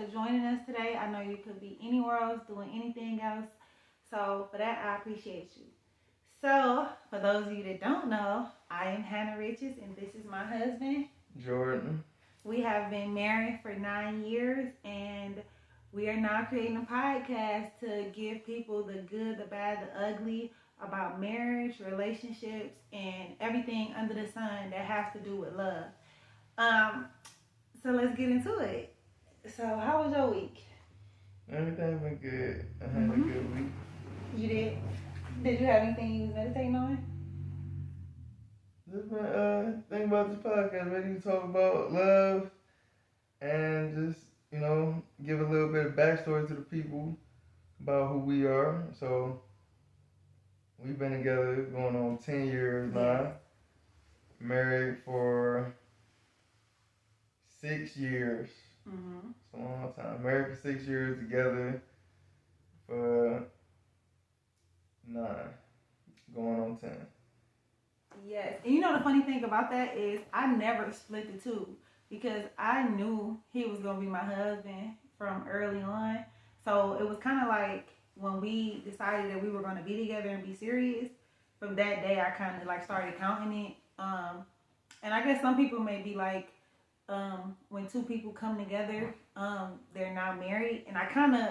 for joining us today. I know you could be anywhere else doing anything else. So for that, I appreciate you. So for those of you that don't know, I am Hannah Riches and this is my husband, Jordan. We have been married for 9 years and we are now creating a podcast to give people the good, the bad, the ugly about marriage, relationships, and everything under the sun that has to do with love. Um, so let's get into it. So how was your week? Everything been good. I had a good week. You did? Did you have anything you was meditating on? Just been thinking about this podcast, ready to talk about love and just, give a little bit of backstory to the people about who we are. So we've been together going on 10 years now. Married for 6 years. Mm-hmm. It's a long time. Married for 6 years, together for 9. Going on 10. Yes. And you know the funny thing about that is I never split the two because I knew he was going to be my husband from early on. So it was kind of like when we decided that we were going to be together and be serious, from that day I kind of like started counting it. And I guess some people may be like, when two people come together, they're now married. And I kind of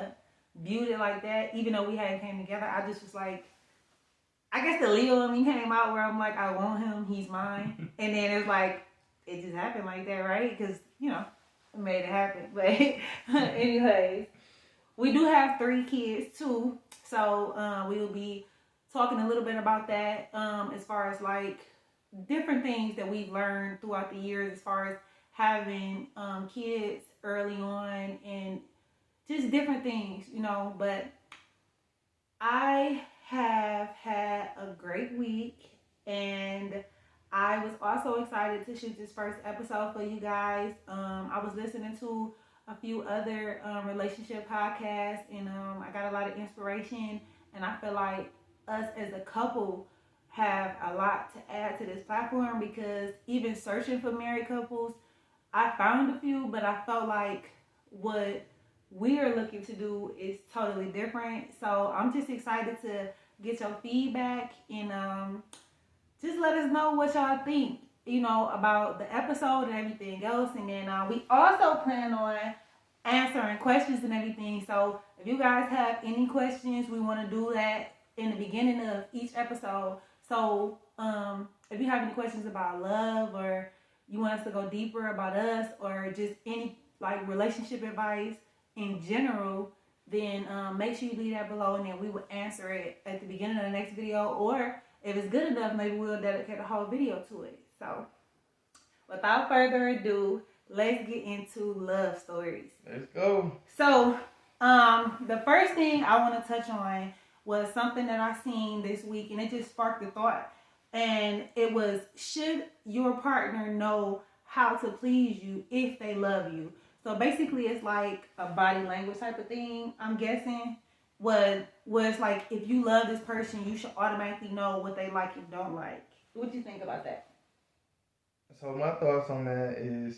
viewed it like that, even though we hadn't came together. I just was like, I guess the Leo in me came out where I'm like, I want him, he's mine. And then it's like, it just happened like that, right? Because, it made it happen. But anyways, we do have 3 kids too. So we will be talking a little bit about that as far as like different things that we've learned throughout the years as far as having kids early on and just different things, But I have had a great week and I was also excited to shoot this first episode for you guys. I was listening to a few other relationship podcasts and I got a lot of inspiration, and I feel like us as a couple have a lot to add to this platform because even searching for married couples, I found a few, but I felt like what we are looking to do is totally different. So I'm just excited to get your feedback and just let us know what y'all think, about the episode and everything else. And then we also plan on answering questions and everything. So if you guys have any questions, we want to do that in the beginning of each episode. So if you have any questions about love, or you want us to go deeper about us, or just any like relationship advice in general, then make sure you leave that below, and then we will answer it at the beginning of the next video. Or if it's good enough, maybe we'll dedicate a whole video to it. So without further ado, let's get into love stories. Let's go. So the first thing I want to touch on was something that I seen this week, and it just sparked a thought. And it was, should your partner know how to please you if they love you? So basically it's like a body language type of thing, I'm guessing. Was like, if you love this person, you should automatically know what they like and don't like. What do you think about that? So my thoughts on that is,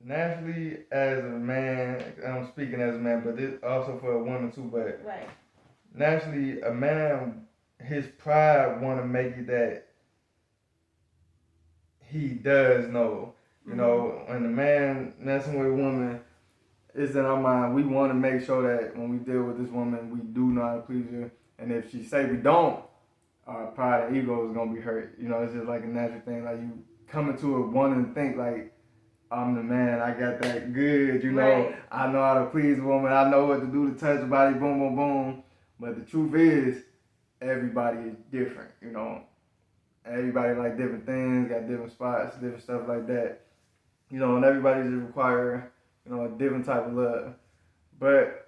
naturally as a man, I'm speaking as a man, but this also for a woman too, but right. Naturally a man, his pride want to make it that he does know. When the man messing with a woman, it's in our mind, we want to make sure that when we deal with this woman, we do know how to please her. And if she say we don't, our pride and ego is going to be hurt. It's just like a natural thing. Like you come into it wanting to think like, I'm the man, I got that good, Right. I know how to please a woman, I know what to do to touch the body, boom, boom, boom. But the truth is, everybody is different, Everybody like different things, got different spots, different stuff like that. And everybody just require, a different type of love. But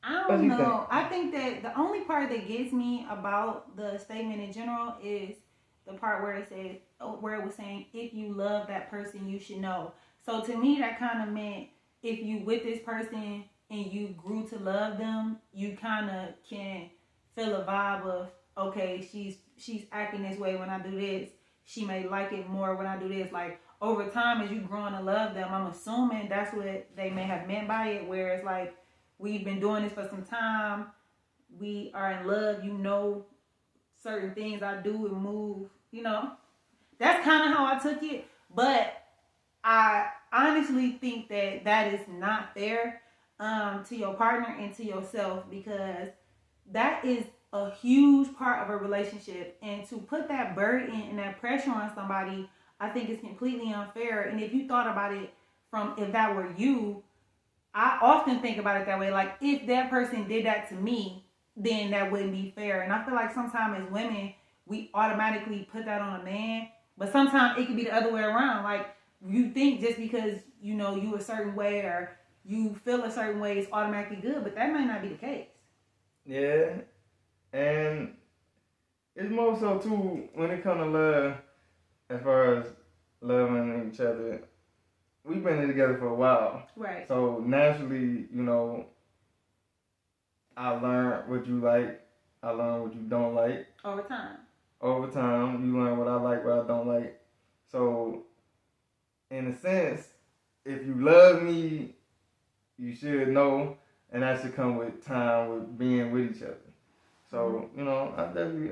I don't know. I think that the only part that gets me about the statement in general is the part where it says, where it was saying, if you love that person, you should know. So to me, that kind of meant if you with this person and you grew to love them, you kind of can feel a vibe of, okay, she's acting this way when I do this. She may like it more when I do this. Like, over time as you growing to love them, I'm assuming that's what they may have meant by it, where it's like, we've been doing this for some time, we are in love, you know certain things I do and move, you know. That's kind of how I took it, but I honestly think that that is not fair to your partner and to yourself, because that is a huge part of a relationship, and to put that burden and that pressure on somebody, I think is completely unfair. And if you thought about it from, if that were you, I often think about it that way. Like, if that person did that to me, then that wouldn't be fair. And I feel like sometimes as women, we automatically put that on a man, but sometimes it could be the other way around. Like, you think just because, you know, you a certain way or you feel a certain way, it's automatically good, but that might not be the case. Yeah, and it's more so too when it comes to love, as far as loving each other. We've been together for a while, right? So naturally, you know, I learned what you like, I learned what you don't like. Over time. Over time, you learn what I like, what I don't like. So, in a sense, if you love me, you should know, and that should come with time, with being with each other. So, you know, I definitely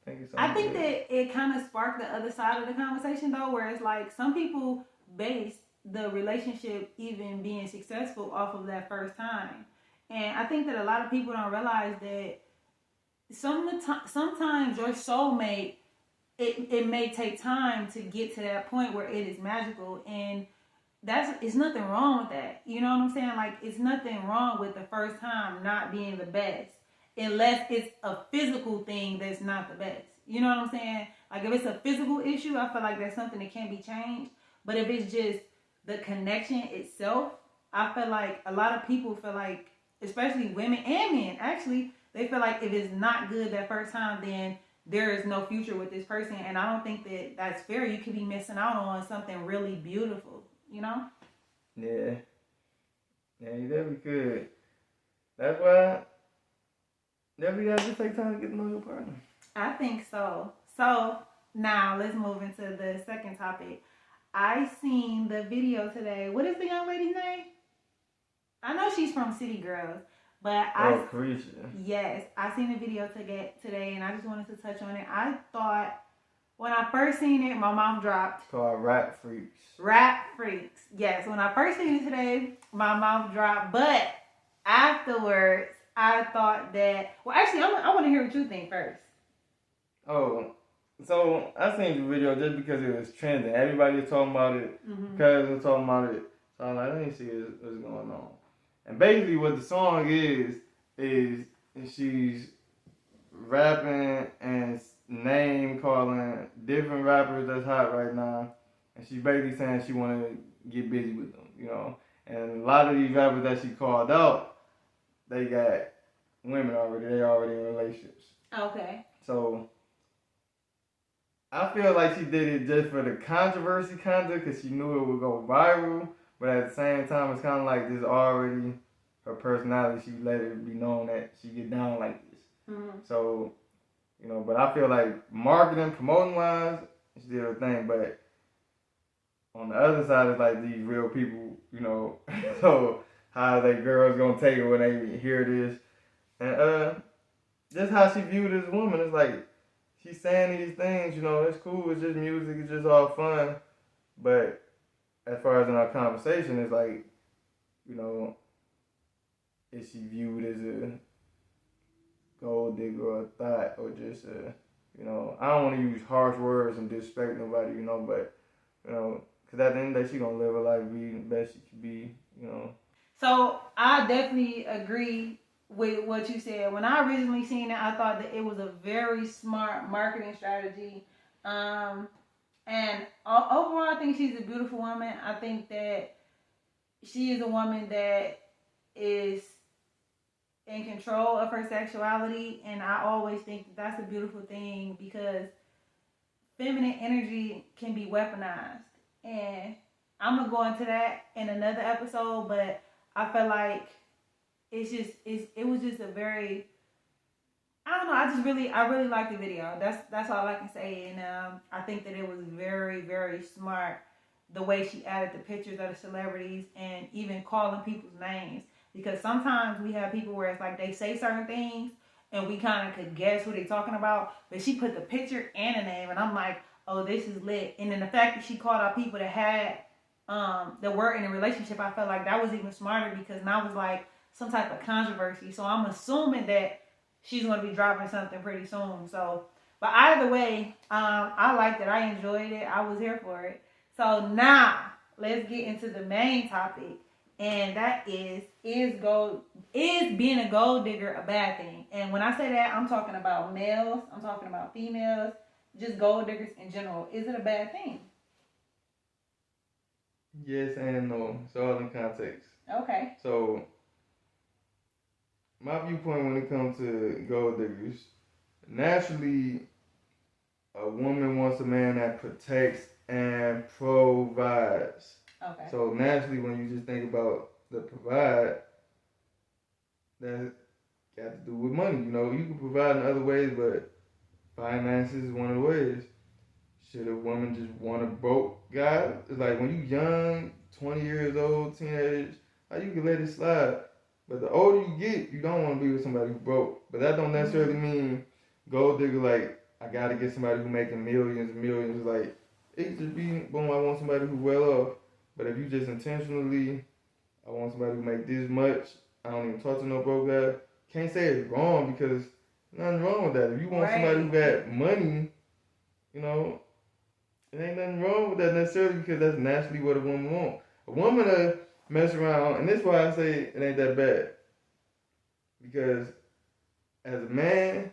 think it's something. I think that it kind of sparked the other side of the conversation, though, where it's like some people base the relationship even being successful off of that first time. And I think that a lot of people don't realize that sometimes your soulmate, it may take time to get to that point where it is magical, and it's nothing wrong with that. You know what I'm saying? Like, it's nothing wrong with the first time not being the best, unless it's a physical thing that's not the best. You know what I'm saying? Like, if it's a physical issue, I feel like that's something that can't be changed. But if it's just the connection itself, I feel like a lot of people feel like, especially women and men, actually, they feel like if it's not good that first time, then there is no future with this person. And I don't think that that's fair. You could be missing out on something really beautiful, you know? Yeah. Yeah, you definitely could. That's why definitely have to take time to get to know your partner. I think so. So now let's move into the second topic. I seen the video today. What is the young lady's name? I know she's from City Girls, but Carisha. Yes, I seen the video today, and I just wanted to touch on it. I thought when I first seen it, my mouth dropped. It's called Rap Freaks. Rap Freaks. Yes, when I first seen it today, my mouth dropped. But afterwards, I thought that. Well, actually, I want to hear what you think first. Oh. So, I seen the video just because it was trending. Everybody was talking about it. Cousins was talking about it. So, I'm like, let me see what's going on. And basically what the song is she's rapping and name calling different rappers that's hot right now. And she's basically saying she want to get busy with them, you know. And a lot of these rappers that she called out, they got women already. They already in relationships. Okay. So I feel like she did it just for the controversy, kind of, because she knew it would go viral. But at the same time, it's kind of like this already her personality. She let it be known that she get down like this. So, you know, but I feel like marketing, promoting wise, she did her thing. But on the other side, it's like these real people, you know. So how they girls gonna take it when they hear this, and just how she viewed as a woman. It's like she's saying these things, you know. It's cool. It's just music. It's just all fun. But as far as in our conversation, it's like, you know, is she viewed as a gold digger or a thought, or just a, you know, I don't want to use harsh words and disrespect nobody, you know, but, you know, because at the end of the day, she going to live her life, be the best she can be, you know. So I definitely agree with what you said. When I originally seen it, I thought that it was a very smart marketing strategy. And overall, I think she's a beautiful woman. I think that she is a woman that is in control of her sexuality. And I always think that's a beautiful thing, because feminine energy can be weaponized. And I'm going to go into that in another episode, but I feel like it was just a very, I don't know, I really liked the video. That's all I can say. And I think that it was very, very smart the way she added the pictures of the celebrities and even calling people's names. Because sometimes we have people where it's like they say certain things and we kind of could guess what they're talking about, but she put the picture and the name, and I'm like, oh, this is lit. And then the fact that she called out people that had that were in a relationship, I felt like that was even smarter because now it's like some type of controversy. So I'm assuming that she's going to be dropping something pretty soon. So, but either way, I liked it. I enjoyed it. I was here for it. So now let's get into the main topic, and that is being a gold digger a bad thing? And when I say that, I'm talking about males. I'm talking about females. Just gold diggers in general. Is it a bad thing? Yes and no. It's all in context. Okay. So, my viewpoint when it comes to gold diggers, naturally, a woman wants a man that protects and provides. Okay. So, naturally, when you just think about the provide, that got to do with money. You know, you can provide in other ways, but finances is one of the ways. Should a woman just want a broke guy? It's like when you young, 20 years old, teenage, like you can let it slide. But the older you get, you don't want to be with somebody who broke. But that don't necessarily mean gold digger like, I got to get somebody who making millions and millions. Like, it could just be, boom, I want somebody who well off. But if you just intentionally, I want somebody who make this much, I don't even talk to no broke guy, can't say it's wrong because nothing wrong with that. If you want somebody who got money, you know, it ain't nothing wrong with that necessarily because that's naturally what a woman wants. A woman mess around, and this is why I say it ain't that bad. Because as a man,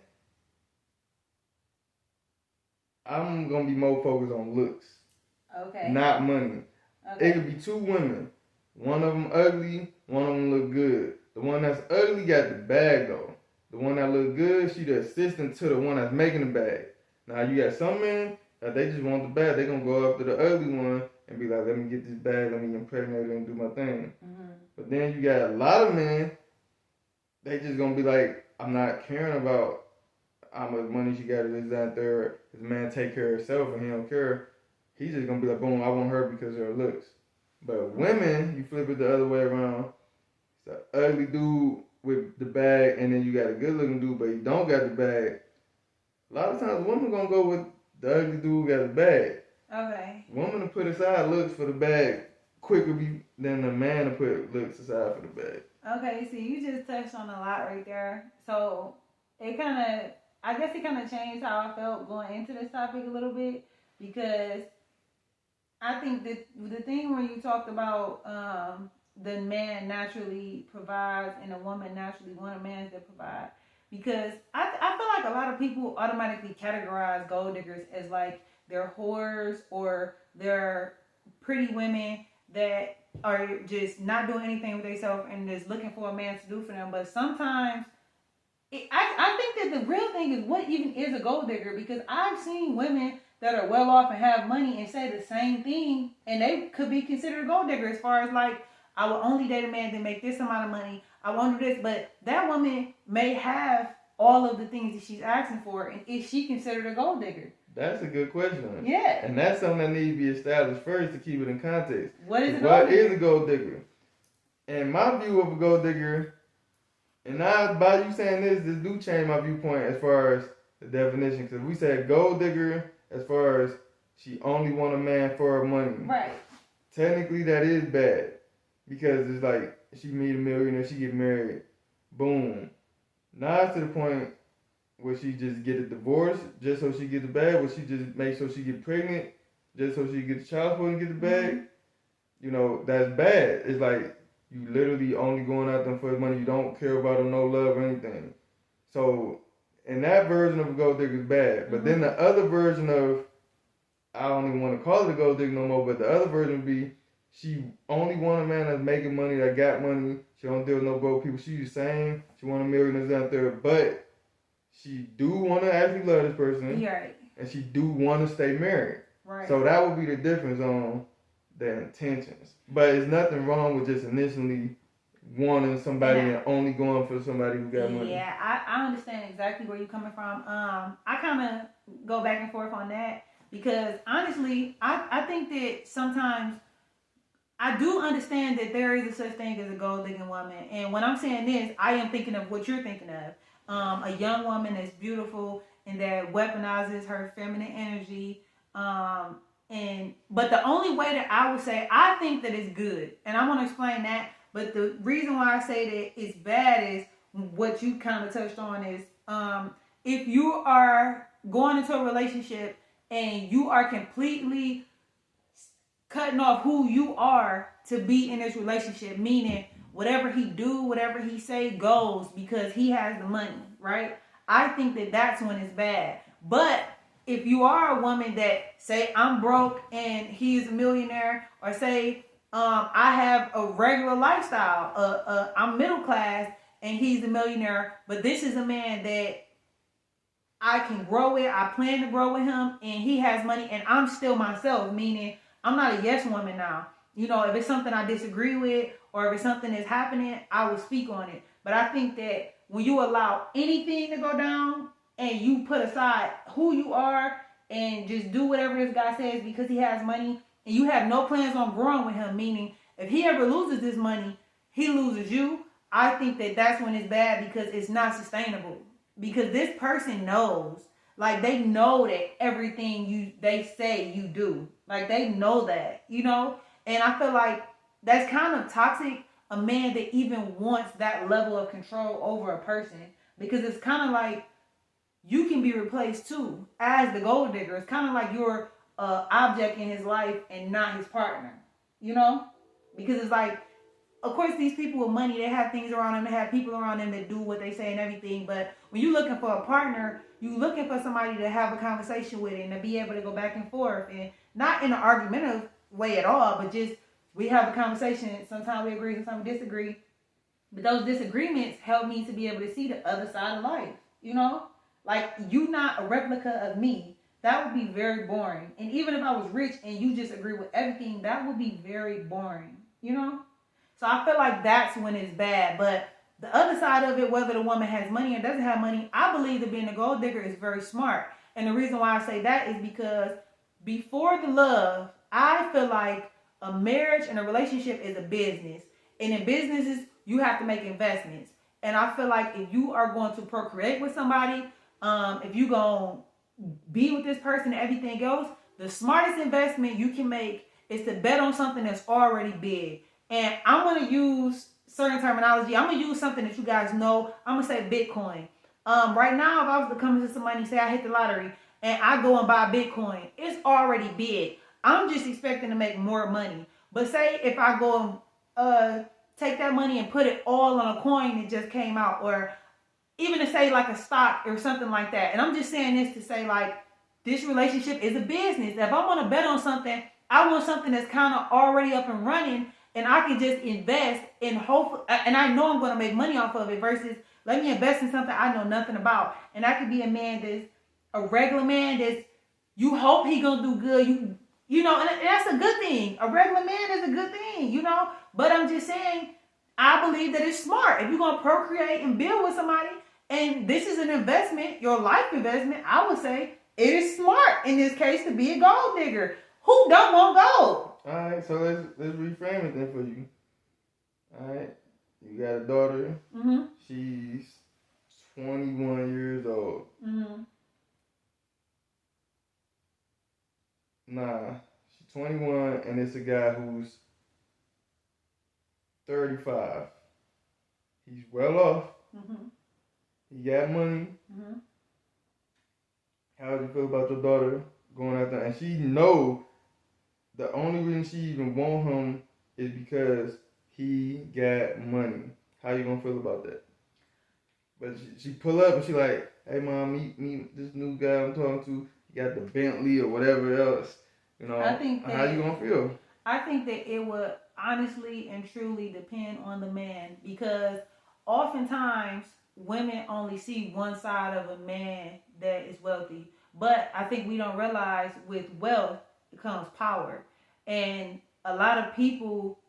I'm going to be more focused on looks. Okay. Not money. Okay. It could be two women. One of them ugly, one of them look good. The one that's ugly got the bag though. The one that look good, she the assistant to the one that's making the bag. Now you got some men that they just want the bag. They gonna go after the ugly one and be like, let me get this bag, let me impregnate it and do my thing. Mm-hmm. But then you got a lot of men, they just gonna be like, I'm not caring about how much money she got, this, that, and third. This man take care of himself and he don't care. He's just gonna be like, boom, I want her because of her looks. But women, you flip it the other way around. It's an ugly dude with the bag, and then you got a good looking dude, but he don't got the bag. A lot of times, women gonna go with the ugly dude who got the bag. Okay. Woman to put aside looks for the bag quicker than the man to put looks aside for the bag. Okay, so you just touched on a lot right there. So it kind of changed how I felt going into this topic a little bit because I think that the thing when you talked about the man naturally provides and a woman naturally want a man to provide, because I feel like a lot of people automatically categorize gold diggers as like they're whores or they're pretty women that are just not doing anything with themselves and just looking for a man to do for them. But sometimes I think that the real thing is what even is a gold digger, because I've seen women that are well off and have money and say the same thing, and they could be considered a gold digger as far as like, I will only date a man that make this amount of money, I won't do this, but that woman may have all of the things that she's asking for, and is she considered a gold digger? That's a good question. Yeah. And that's something that needs to be established first to keep it in context. What is a gold digger? And my view of a gold digger, and now by you saying this do change my viewpoint as far as the definition. Because we said gold digger as far as she only want a man for her money. Right. Technically, that is bad. Because it's like, she meet a millionaire, she get married. Boom. Now it's to the point where she just get a divorce just so she get the bag, where she just make sure she get pregnant just so she get the child support and get the bag. Mm-hmm. You know, that's bad. It's like, you literally only going out there for the money. You don't care about her, no love or anything. So, and that version of a gold digger is bad. But then the other version of, I don't even want to call it a gold digger no more, but the other version would be, she only want a man that's making money, that got money. She don't deal with no broke people. She's the same. She want a millionaires out there, but she do want to actually love this person. Right. And she do want to stay married. Right. So that would be the difference on the intentions. But it's nothing wrong with just initially wanting somebody and only going for somebody who got money. Yeah, I understand exactly where you're coming from. I kind of go back and forth on that Because honestly, I think that sometimes I do understand that there is a such thing as a gold digging woman. And when I'm saying this, I am thinking of what you're thinking of. A young woman that's beautiful and that weaponizes her feminine energy. But the only way that I would say I think that it's good, and I want to explain that. But the reason why I say that it's bad is what you kind of touched on is if you are going into a relationship and you are completely cutting off who you are to be in this relationship, meaning whatever he do, whatever he say goes because he has the money, right? I think that that's when it's bad. But if you are a woman that say I'm broke and he's a millionaire, or say I have a regular lifestyle, I'm middle class and he's a millionaire, but this is a man that I can grow with, I plan to grow with him, and he has money, and I'm still myself, meaning I'm not a yes woman now. You know, if it's something I disagree with, or if it's something that's happening, I will speak on it. But I think that when you allow anything to go down, and you put aside who you are, and just do whatever this guy says because he has money, and you have no plans on growing with him, meaning if he ever loses this money, he loses you, I think that that's when it's bad because it's not sustainable. Because this person knows, like they know that everything they say you do, like they know that, you know. And I feel like that's kind of toxic. A man that even wants that level of control over a person, because it's kind of like you can be replaced too as the gold digger. It's kind of like you're an object in his life and not his partner, you know, because it's like, of course, these people with money, they have things around them, they have people around them that do what they say and everything. But when you're looking for a partner, you're looking for somebody to have a conversation with and to be able to go back and forth. And not in an argumentative way at all, but just we have a conversation. Sometimes we agree, sometimes we disagree. But those disagreements help me to be able to see the other side of life, you know? Like, you not a replica of me. That would be very boring. And even if I was rich and you just agree with everything, that would be very boring, you know? So I feel like that's when it's bad. But the other side of it, whether the woman has money or doesn't have money, I believe that being a gold digger is very smart. And the reason why I say that is because before the love, I feel like a marriage and a relationship is a business. And in businesses, you have to make investments. And I feel like if you are going to procreate with somebody, if you're going to be with this person and everything else, the smartest investment you can make is to bet on something that's already big. And I'm going to use certain terminology. I'm going to use something that you guys know. I'm going to say Bitcoin. Right now, if I was to come to somebody and say I hit the lottery and I go and buy Bitcoin, it's already big. I'm just expecting to make more money. But say if I go and take that money and put it all on a coin that just came out, or even to say like a stock or something like that. And I'm just saying this to say like this relationship is a business. If I want to bet on something, I want something that's kind of already up and running, and I can just invest in hope, and I know I'm going to make money off of it, versus let me invest in something I know nothing about. And I could be a man that's a regular man that's, you hope he going to do good. You know, and that's a good thing. A regular man is a good thing, you know. But I'm just saying, I believe that it's smart. If you're going to procreate and build with somebody, and this is an investment, your life investment, I would say it is smart in this case to be a gold digger. Who don't want gold? All right, so let's reframe it then for you. All right, you got a daughter. Mm-hmm. She's 21 years old. Mm-hmm. Nah, she's 21, and it's a guy who's 35. He's well off. Mm-hmm. He got money. Mm-hmm. How do you feel about your daughter going out there? And she know the only reason she even want him is because he got money. How you gonna feel about that? But she pull up and she like, hey mom, meet this new guy I'm talking to. He got the Bentley or whatever else. You know, I think that, how you gonna feel? I think that it would honestly and truly depend on the man, because oftentimes women only see one side of a man that is wealthy. But I think we don't realize with wealth comes power. And a lot of people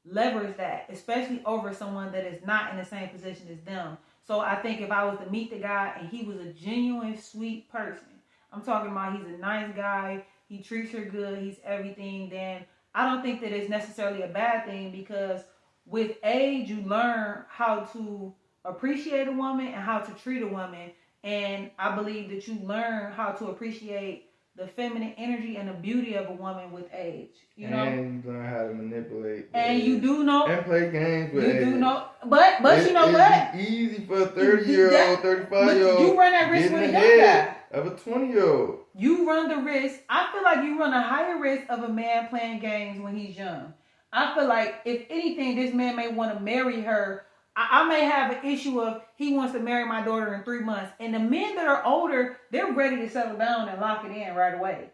leverage that, especially over someone that is not in the same position as them. So I think if I was to meet the guy and he was a genuine sweet person, I'm talking about he's a nice guy, he treats her good, he's everything, then I don't think that it's necessarily a bad thing, because with age, you learn how to appreciate a woman and how to treat a woman. And I believe that you learn how to appreciate the feminine energy and the beauty of a woman with age. You know? And you learn how to manipulate. And you do know. And play games with age. You do know. But you know what? It's easy for a 30-year-old, 35-year-old. You run that risk with a young guy. Of a 20-year-old. You run the risk. I feel like you run a higher risk of a man playing games when he's young. I feel like, if anything, this man may want to marry her. I may have an issue of he wants to marry my daughter in 3 months. And the men that are older, they're ready to settle down and lock it in right away.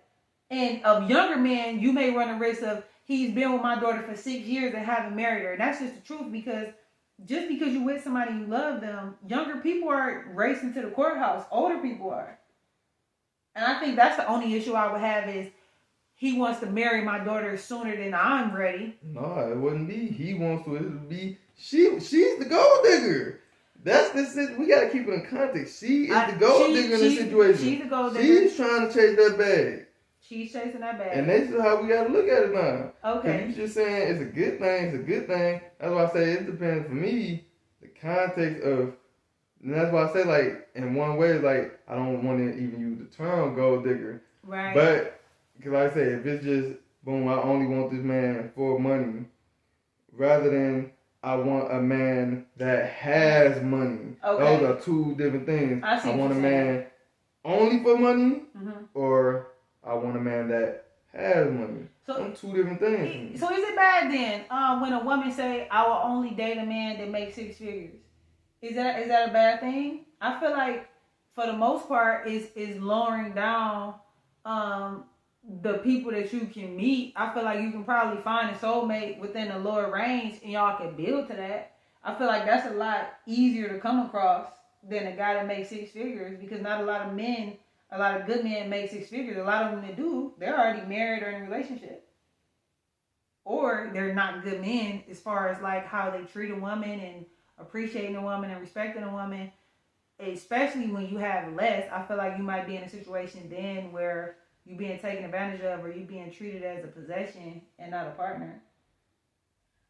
And of younger men, you may run the risk of he's been with my daughter for 6 years and haven't married her. And that's just the truth, because just because you're with somebody you love them, younger people are racing to the courthouse. Older people are. And I think that's the only issue I would have is he wants to marry my daughter sooner than I'm ready. No, it wouldn't be. He wants to. It would be she's the gold digger. That's the. We gotta keep it in context. She is the gold digger in this situation. She's the gold digger. She's trying to chase that bag. She's chasing that bag. And that's how we gotta look at it now. Okay. You just saying it's a good thing. It's a good thing. That's why I say it depends. For me, the context of. And that's why I say, like, in one way, like, I don't want to even use the term gold digger. Right. But, because like I say, if it's just, boom, I only want this man for money, rather than I want a man that has money. Okay. Those are two different things. I want a man only for money, mm-hmm. or I want a man that has money. So, two different things. So is it bad then when a woman say, I will only date a man that makes 6 figures? Is that a bad thing? I feel like for the most part is lowering down the people that you can meet. I feel like you can probably find a soulmate within a lower range and y'all can build to that. I feel like that's a lot easier to come across than a guy that makes 6 figures, because not a lot of good men make 6 figures. A lot of them that do, they're already married or in a relationship. Or they're not good men as far as like how they treat a woman and appreciating a woman and respecting a woman, especially when you have less. I feel like you might be in a situation then where you being taken advantage of, or you being treated as a possession and not a partner.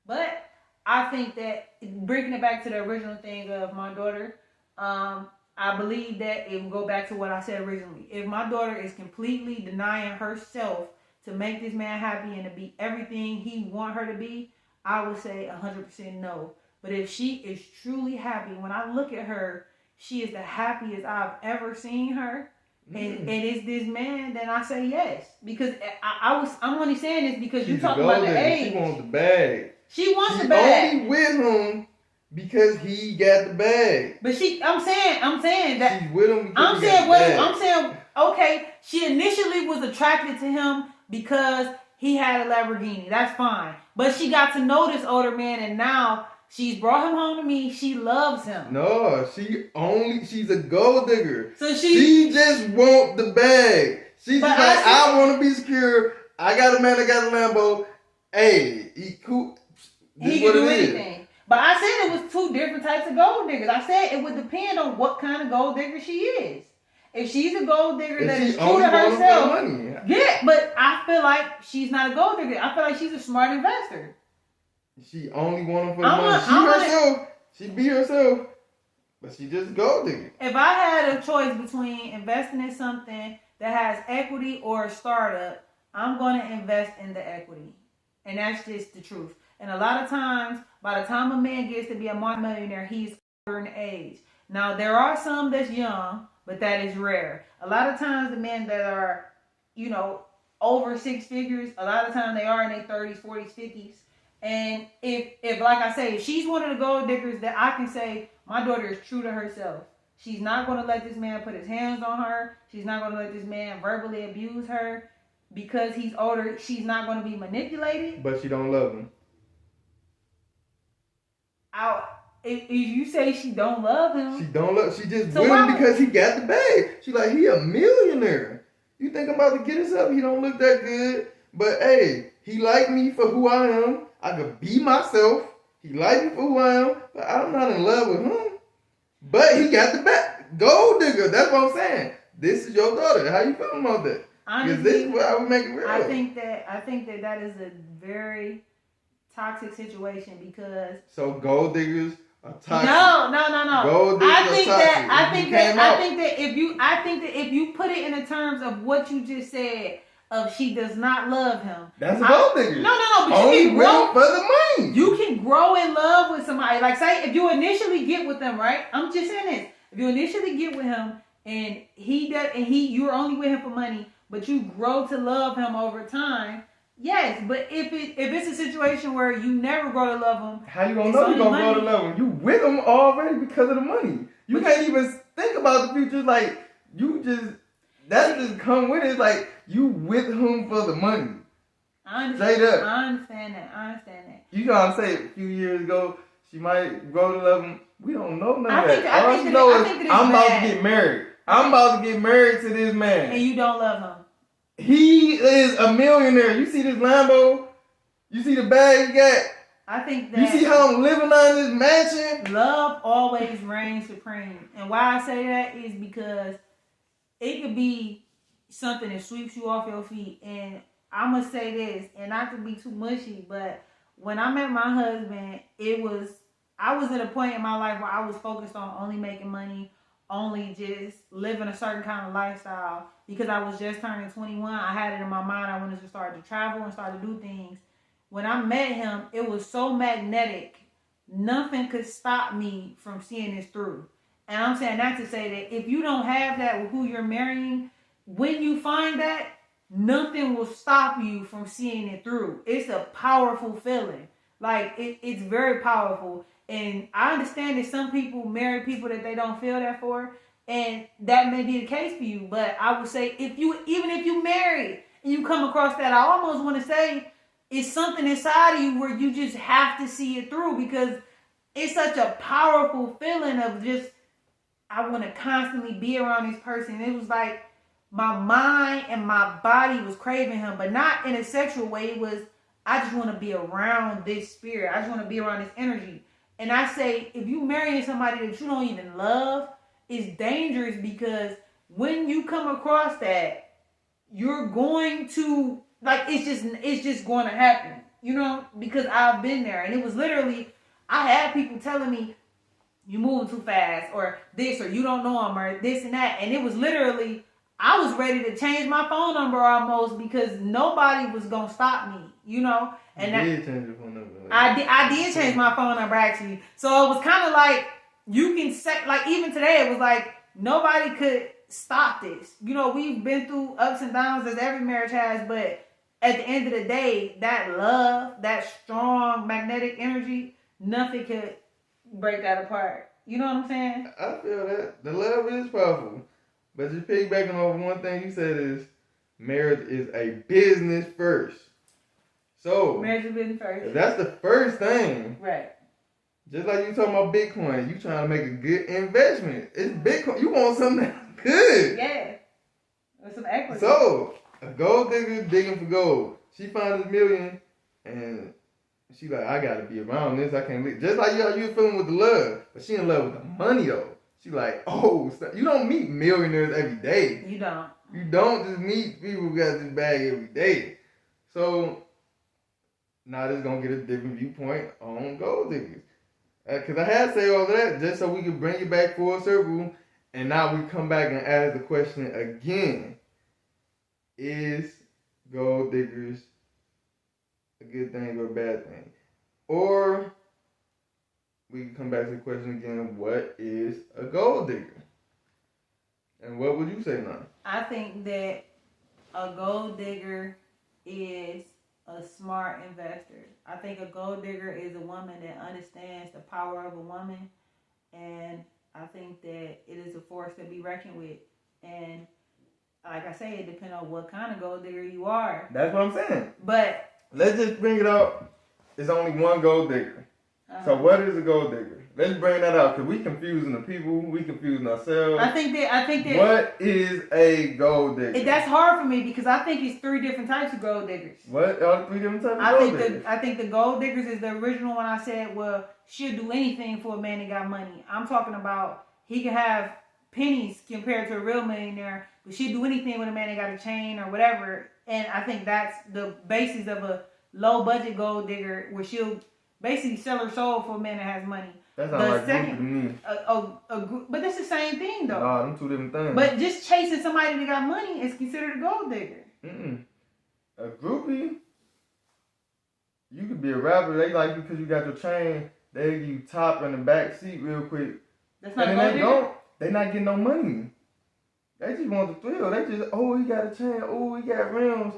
But I think that, bringing it back to the original thing of my daughter, I believe that it will go back to what I said originally. If my daughter is completely denying herself to make this man happy and to be everything he want her to be, I would say 100% no. But if she is truly happy, when I look at her, she is the happiest I've ever seen her. And it's this man, then I say yes. Because I'm only saying this because you talking about the age. She wants the bag. She wants the bag. She only with him because he got the bag. But I'm saying that she's with him because he got the bag. I'm saying, okay, she initially was attracted to him because he had a Lamborghini. That's fine. But she got to know this older man, and now she's brought him home to me. She loves him. No, she's a gold digger. So she just want the bag. She's like, I want to be secure. I got a man that got a Lambo. Hey, he cool. He can do anything. But I said it was two different types of gold diggers. I said it would depend on what kind of gold digger she is. If she's a gold digger that is true to herself, yeah, but I feel like she's not a gold digger. I feel like she's a smart investor. She only want him for the money. She be herself, but she just gold digger. If I had a choice between investing in something that has equity or a startup, I'm going to invest in the equity. And that's just the truth. And a lot of times, by the time a man gets to be a multi-millionaire, he's older in age. Now, there are some that's young, but that is rare. A lot of times, the men that are, over 6 figures, a lot of times they are in their 30s, 40s, 50s. And if like I say, if she's one of the gold diggers that I can say, my daughter is true to herself. She's not going to let this man put his hands on her. She's not going to let this man verbally abuse her. Because he's older, she's not going to be manipulated. But she don't love him. If you say she don't love him. She don't love. She just with him because he got the bag. She like, he a millionaire. You think I'm about to get us up? He don't look that good. But hey, he like me for who I am. I could be myself. He like me for who I am. But I'm not in love with him. But he got the bag. Gold digger. That's what I'm saying. This is your daughter. How you feeling about that? Because this is what I would make it real. I think that is a very toxic situation because. So gold diggers are toxic. No. Gold diggers I think that if you put it in the terms of what you just said, of she does not love him. That's a gold digger. No, but only you can grow for the money. You can grow in love with somebody. Like say if you initially get with them, right? I'm just saying this. If you initially get with him and you're only with him for money, but you grow to love him over time, yes. But if it's a situation where you never grow to love him, how you gonna know you gonna grow to love him? You with him already because of the money. You can't even think about the future. Like that just come with it. Like you with him for the money. I understand that. You trying to say a few years ago she might grow to love him? We don't know none of that. All you know is I'm about to get married. I'm about to get married to this man. And you don't love him. He is a millionaire. You see this Lambo? You see the bag he got? I think that. You see how I'm living on this mansion? Love always reigns supreme. And why I say that is because it could be something that sweeps you off your feet. And I'm going to say this, and not to be too mushy, but when I met my husband, I was at a point in my life where I was focused on only making money, only just living a certain kind of lifestyle. Because I was just turning 21, I had it in my mind I wanted to start to travel and start to do things. When I met him, it was so magnetic. Nothing could stop me from seeing this through. And I'm saying that to say that if you don't have that with who you're marrying, when you find that, nothing will stop you from seeing it through. It's a powerful feeling. Like, it's very powerful. And I understand that some people marry people that they don't feel that for. And that may be the case for you. But I would say, even if you marry and you come across that, I almost want to say it's something inside of you where you just have to see it through. Because it's such a powerful feeling of just, I want to constantly be around this person. It was like, my mind and my body was craving him, but not in a sexual way. It was, I just want to be around this spirit. I just want to be around this energy. And I say, if you marrying somebody that you don't even love, it's dangerous because when you come across that, you're going to, like, it's just going to happen, you know, because I've been there. And it was literally, I had people telling me, you moving too fast, or this, or you don't know him, or this and that. And it was literally, I was ready to change my phone number almost because nobody was gonna stop me, you know. And you did change your phone number. I did change my phone number actually. So it was kind of like you can say, like even today, it was like nobody could stop this. You know, we've been through ups and downs as every marriage has, but at the end of the day, that love, that strong magnetic energy, nothing could break that apart. You know what I'm saying? I feel that the love is powerful. But just piggybacking over one thing you said is marriage is a business first. So marriage is business first. If that's the first thing. Right. Just like you talking about Bitcoin, you trying to make a good investment. It's Bitcoin. You want something that's good. Yeah. With some equity. So a gold digger digging for gold. She found $1 million and she like, I gotta be around this. I can't live. Just like you feeling with the love, but she in love with the money though. She like, oh, you don't meet millionaires every day. You don't. You don't just meet people who got this bag every day. So now this gonna get a different viewpoint on gold diggers. Cause I had to say all that just so we could bring it back full circle, and now we come back and ask the question again: is gold diggers a good thing or a bad thing? Or we can come back to the question again: what is a gold digger? And what would you say now? I think that a gold digger is a smart investor. I think a gold digger is a woman that understands the power of a woman, and I think that it is a force to be reckoned with. And like I say, it depends on what kind of gold digger you are. That's what I'm saying. But let's just bring it up. It's only one gold digger. So what is a gold digger? Let's bring that out because we confusing the people. We confusing ourselves. I think that. What is a gold digger? That's hard for me because I think it's 3 different types of gold diggers. What are 3 different types of gold diggers? I think the gold diggers is the original one. I said, well, she'll do anything for a man that got money. I'm talking about he can have pennies compared to a real millionaire, but she'd do anything with a man that got a chain or whatever. And I think that's the basis of a low budget gold digger, where she'll basically sell her soul for a man that has money. That's not like groupie to me. But that's the same thing though. Nah, them two different things. But just chasing somebody that got money is considered a gold digger. A groupie, you could be a rapper. They like you because you got your chain. They give you top in the back seat real quick. That's not gold digger. They not getting no money. They just want the thrill. They just, oh, he got a chain. Oh, he got rims.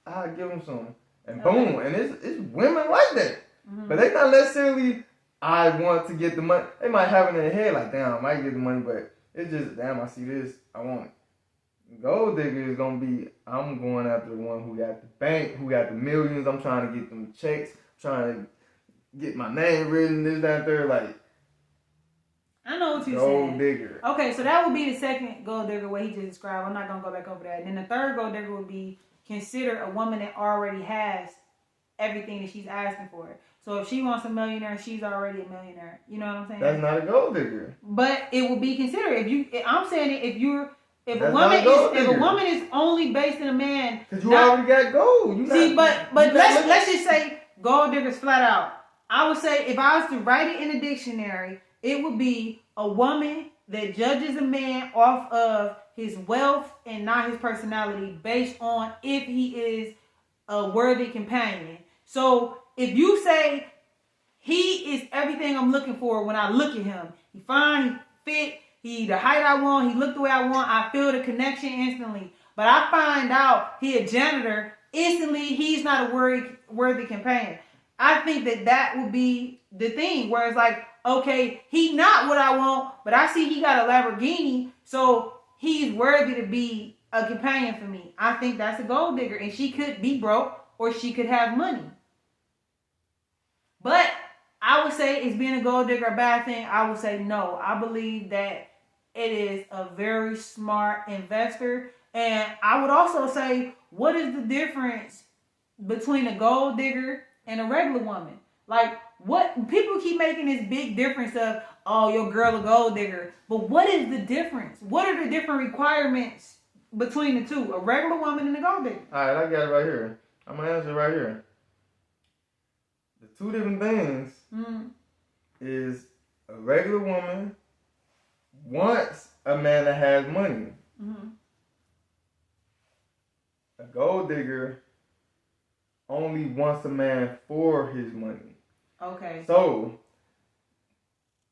I'll give him some. And boom. And it's women like that. But they not necessarily, I want to get the money. They might have it in their head like, damn, I might get the money, but it's just, damn, I see this. I want it. Gold digger is going to be, I'm going after the one who got the bank, who got the millions. I'm trying to get them checks. I'm trying to get my name written, this, that, third. Like, I know what you're saying. Gold digger. Okay, so that would be the second gold digger, what he just described. I'm not going to go back over that. And then the third gold digger would be consider a woman that already has everything that she's asking for. So if she wants a millionaire, she's already a millionaire. You know what I'm saying? That's not a gold digger. But it will be considered. I'm saying it, if a woman is only based in a man, because you already got gold. But let's just say gold diggers flat out. I would say if I was to write it in a dictionary, it would be a woman that judges a man off of his wealth and not his personality, based on if he is a worthy companion. So if you say he is everything I'm looking for when I look at him, he fine, he fit, he the height I want, he look the way I want, I feel the connection instantly. But I find out he a janitor, instantly he's not a worthy companion. I think that would be the thing where it's like, okay, he not what I want, but I see he got a Lamborghini, so he's worthy to be a companion for me. I think that's a gold digger, and she could be broke or she could have money. But I would say, is being a gold digger a bad thing? I would say no. I believe that it is a very smart investor. And I would also say, what is the difference between a gold digger and a regular woman? Like, what people keep making this big difference of, oh, your girl a gold digger. But what is the difference? What are the different requirements between the two? A regular woman and a gold digger. All right, I got it right here. I'm going to answer right here. The two different things is a regular woman wants a man that has money. A gold digger only wants a man for his money. Okay. So,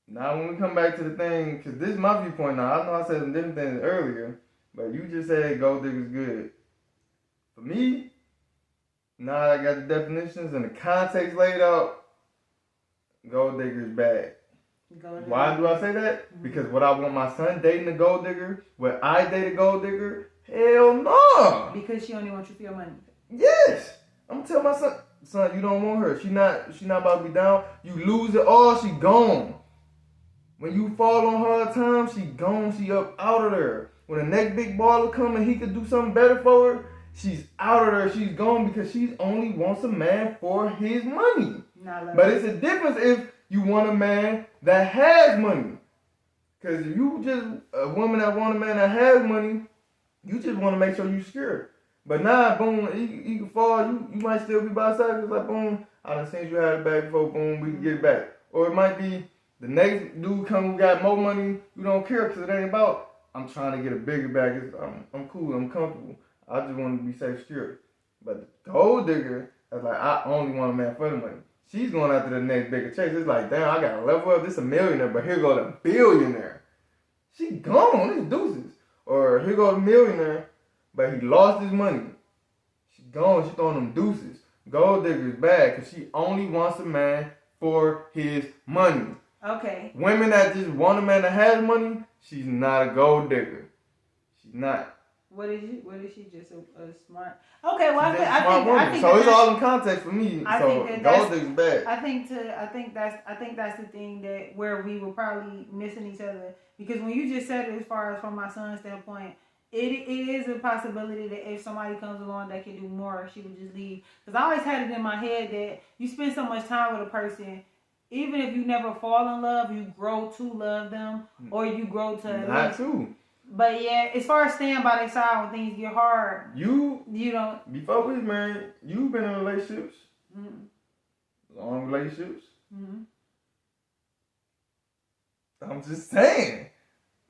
now when we come back to the thing, because this is my viewpoint now. I know I said some different things earlier, but you just said gold digger's good. For me, now I got the definitions and the context laid out, gold digger is bad. Why do I say that? Because would I want my son dating a gold digger? Would I date a gold digger? Hell no. Because she only wants you for your money. Yes. I'm gonna tell my son, you don't want her. She not about to be down. You lose it all, she gone. When you fall on hard times, she gone. She up out of there. When the next big baller come and he could do something better for her, she's out of there. She's gone because she only wants a man for his money. But it's a difference if you want a man that has money. Because if you just a woman that want a man that has money, you just want to make sure you're secure. But now, boom, you can fall. You might still be by side. It's like, boom, I done seen you had it back before, boom, we can get it back. Or it might be the next dude come who got more money, you don't care because it ain't about, I'm trying to get a bigger bag. I'm cool, I'm comfortable. I just want to be safe, secure. But the gold digger, that's like, I only want a man for the money. She's going after the next bigger chase. It's like, damn, I got to level up. This a millionaire, but here go the billionaire. She gone, it's deuces. Or here go the millionaire, but he lost his money. She gone, she throwing them deuces. Gold digger's bad because she only wants a man for his money. Okay. Women that just want a man that has money, she's not a gold digger. She's not. What is she just a smart? Okay, well I think so it's all in context for me. So gold digger's bad. I think that's the thing that where we were probably missing each other, because when you just said it as far as from my son's standpoint, it is a possibility that if somebody comes along that can do more, she would just leave. Because I always had it in my head that you spend so much time with a person, even if you never fall in love, you grow to love them, or you grow to not to. But yeah, as far as staying by their side when things get hard, you don't. Before we was married, you've been in relationships, long relationships. I'm just saying,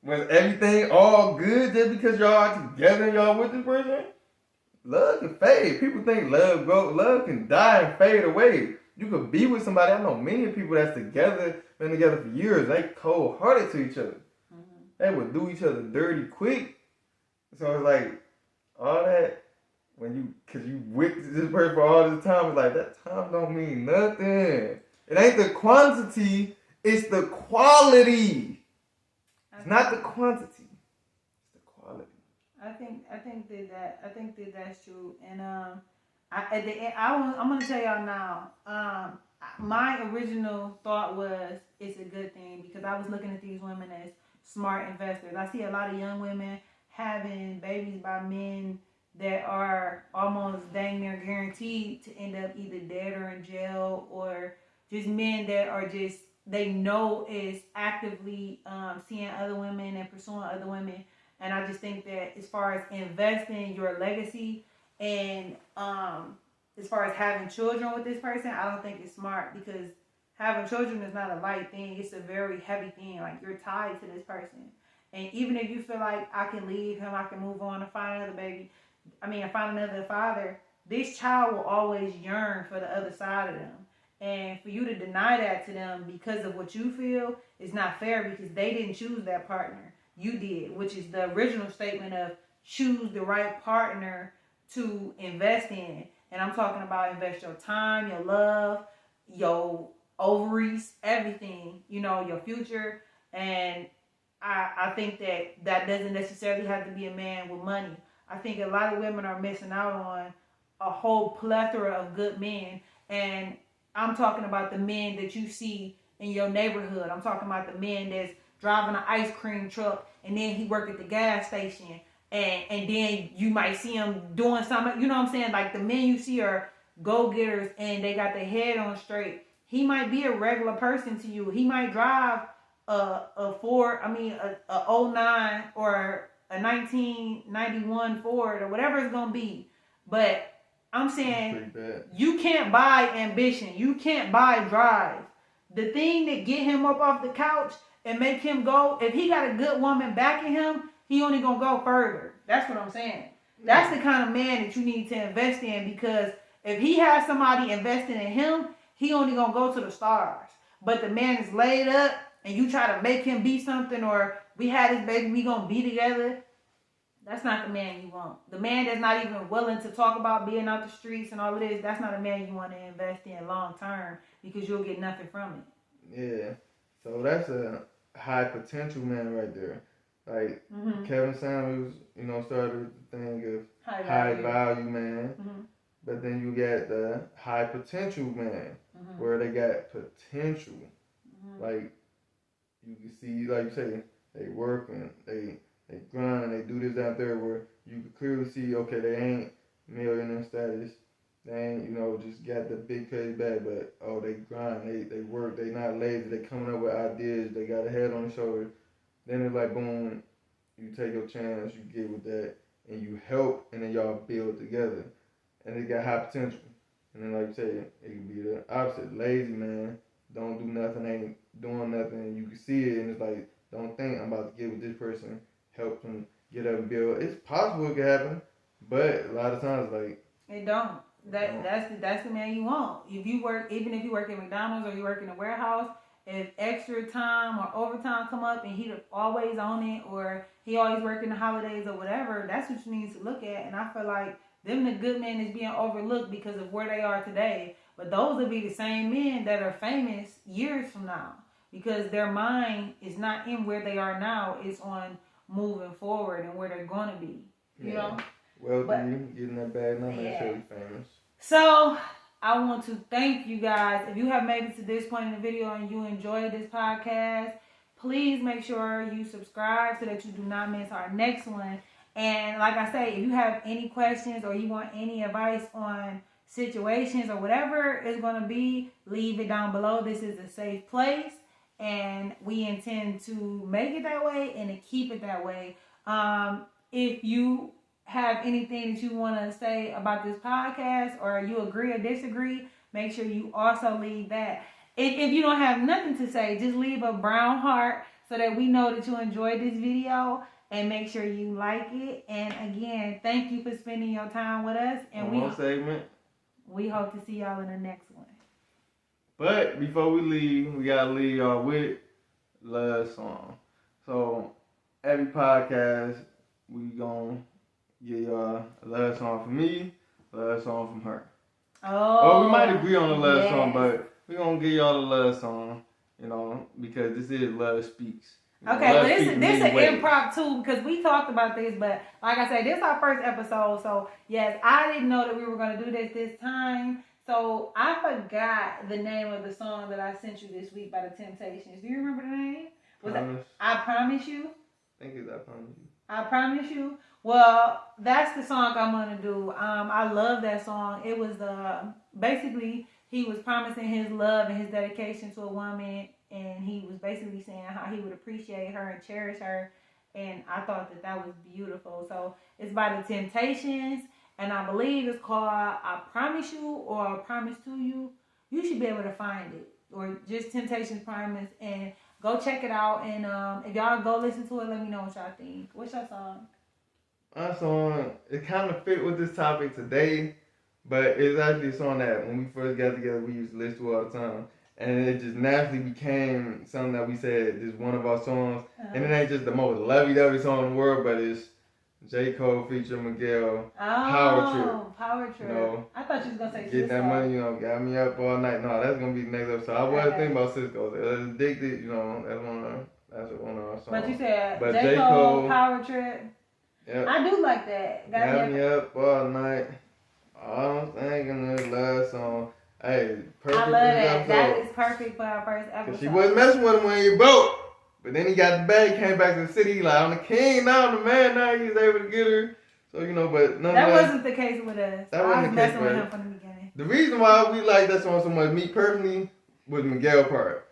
was everything all good just because y'all are together and y'all with this person? Love can fade. People think love can die and fade away. You could be with somebody. I know many people that's together, been together for years. They cold-hearted to each other. They would do each other dirty quick. So it's like, all that, cause you with this person for all this time, it's like, that time don't mean nothing. It ain't the quantity, it's the quality. It's not the quantity, it's the quality. I think that that's true. And at the end, I'm gonna tell y'all now. My original thought was it's a good thing because I was looking at these women as smart investors. I see a lot of young women having babies by men that are almost dang near guaranteed to end up either dead or in jail, or just men that are just, they know is actively seeing other women and pursuing other women. And I just think that as far as investing your legacy and as far as having children with this person, I don't think it's smart, because having children is not a light thing. It's a very heavy thing. Like, you're tied to this person. And even if you feel like I can leave him, I can move on and find another baby, find another father, this child will always yearn for the other side of them. And for you to deny that to them because of what you feel is not fair, because they didn't choose that partner. You did, which is the original statement of choose the right partner to invest in. And I'm talking about invest your time, your love, your ovaries, everything, your future. And I think that doesn't necessarily have to be a man with money. I think a lot of women are missing out on a whole plethora of good men. And I'm talking about the men that you see in your neighborhood. I'm talking about the men that's driving an ice cream truck and then he work at the gas station. And then you might see him doing something, you know what I'm saying? Like, the men you see are go-getters and they got their head on straight. He might be a regular person to you. He might drive a Ford, a 09 or a 1991 Ford or whatever it's going to be. But I'm saying you can't buy ambition. You can't buy drive. The thing that get him up off the couch and make him go, if he got a good woman backing him, he only gonna go further. That's what I'm saying. That's the kind of man that you need to invest in, because if he has somebody investing in him, he only gonna go to the stars. But the man is laid up and you try to make him be something, or we had this baby, we gonna be together. That's not the man you want. The man that's not even willing to talk about being out the streets and all of this, that's not a man you want to invest in long term, because you'll get nothing from it. Yeah. So that's a high potential man right there. Like, Kevin Samuels, started with the thing of high value man. But then you got the high potential man, where they got potential. Like, you can see, like you say, they working, they grind, and they do this out there, where you can clearly see, okay, they ain't millionaire status. They ain't, just got the big pay bag, but, they grind, they work, they not lazy, they coming up with ideas, they got a head on the shoulder. Then it's like, boom, you take your chance, you get with that, and you help, and then y'all build together. And they got high potential. And then, like you said, it can be the opposite. Lazy man, don't do nothing, ain't doing nothing, and you can see it, and it's like, don't think I'm about to get with this person, help them get up and build. It's possible it can happen, but a lot of times, like, it don't. That's the man you want. If you work, even if you work at McDonald's or you work in a warehouse, if extra time or overtime come up and he always on it, or he always working the holidays or whatever, that's what you need to look at. And I feel like them the good men is being overlooked because of where they are today. But those will be the same men that are famous years from now, because their mind is not in where they are now. It's on moving forward and where they're going to be. You know? Well, getting that bag, not necessarily famous. So, I want to thank you guys. If you have made it to this point in the video and you enjoyed this podcast, please make sure you subscribe so that you do not miss our next one. And like I say, if you have any questions or you want any advice on situations or whatever it's going to be, leave it down below. This is a safe place, and we intend to make it that way and to keep it that way. If you have anything that you want to say about this podcast, or you agree or disagree, make sure you also leave that. If you don't have nothing to say, just leave a brown heart so that we know that you enjoyed this video, and make sure you like it. And again, thank you for spending your time with us. And we hope to see y'all in the next one. But before we leave, we gotta leave y'all with love song. So every podcast, we gonna give y'all a love song from me, a love song from her. Oh, or we might agree on the love song, but we're going to give y'all the love song, you know, because this is Love Speaks. Okay, well, this is an impromptu, because we talked about this, but like I said, this is our first episode, so yes, I didn't know that we were going to do this time, so I forgot the name of the song that I sent you this week by The Temptations. Do you remember the name? Was it I Promise You? I think it's I Promise You. I Promise You? Well, that's the song I'm going to do. I love that song. It was basically, he was promising his love and his dedication to a woman, and he was basically saying how he would appreciate her and cherish her, and I thought that was beautiful. So it's by The Temptations, and I believe it's called I Promise You or I Promise to You. You should be able to find it, or just Temptations Promise, and go check it out. And if y'all go listen to it, let me know what y'all think. What's your song? My song, it kind of fit with this topic today, but it's actually a song that when we first got together, we used to listen to all the time. And it just naturally became something that we said is one of our songs. And it ain't just the most lovey-dovey song in the world, but it's J. Cole featuring Miguel, Power Trip. Power Trip. You know, I thought you was going to say Get Cisco. That Money, you know, got me up all night. No, that's going to be the next episode. I was thinking about Cisco. Addicted, you know, that's one of our songs. But you said J. Cole, Power Trip. Yep. I do like that. Got me up all night. All I'm thinking is love song. Hey, perfect. I love that. That is perfect for our first episode. She wasn't messing with him when you broke. But then he got the bag, came back to the city, like, I'm the king now, I'm the man now, he was able to get her. So, you know, but nonetheless. That wasn't the case with us. That wasn't the case, with him from the beginning. The reason why we like that song so much, me personally, was Miguel part.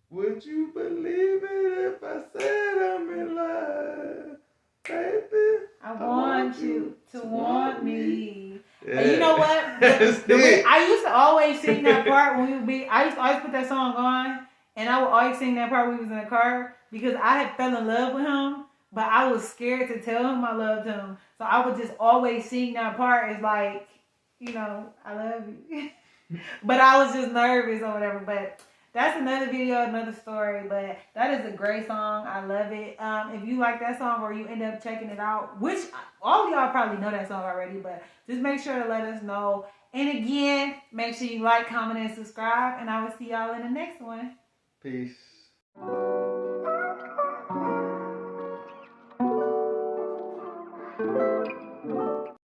Would you believe it if I said I'm in love, baby? I want you to want me. Yeah. And you know what? I used to always sing that part when we would be. I used to always put that song on, and I would always sing that part when we was in the car because I had fell in love with him, but I was scared to tell him I loved him. So I would just always sing that part. It's like, you know, I love you, but I was just nervous or whatever. But that's another video, another story, but that is a great song. I love it. If you like that song or you end up checking it out, which all of y'all probably know that song already, but just make sure to let us know. And again, make sure you like, comment, and subscribe, and I will see y'all in the next one. Peace.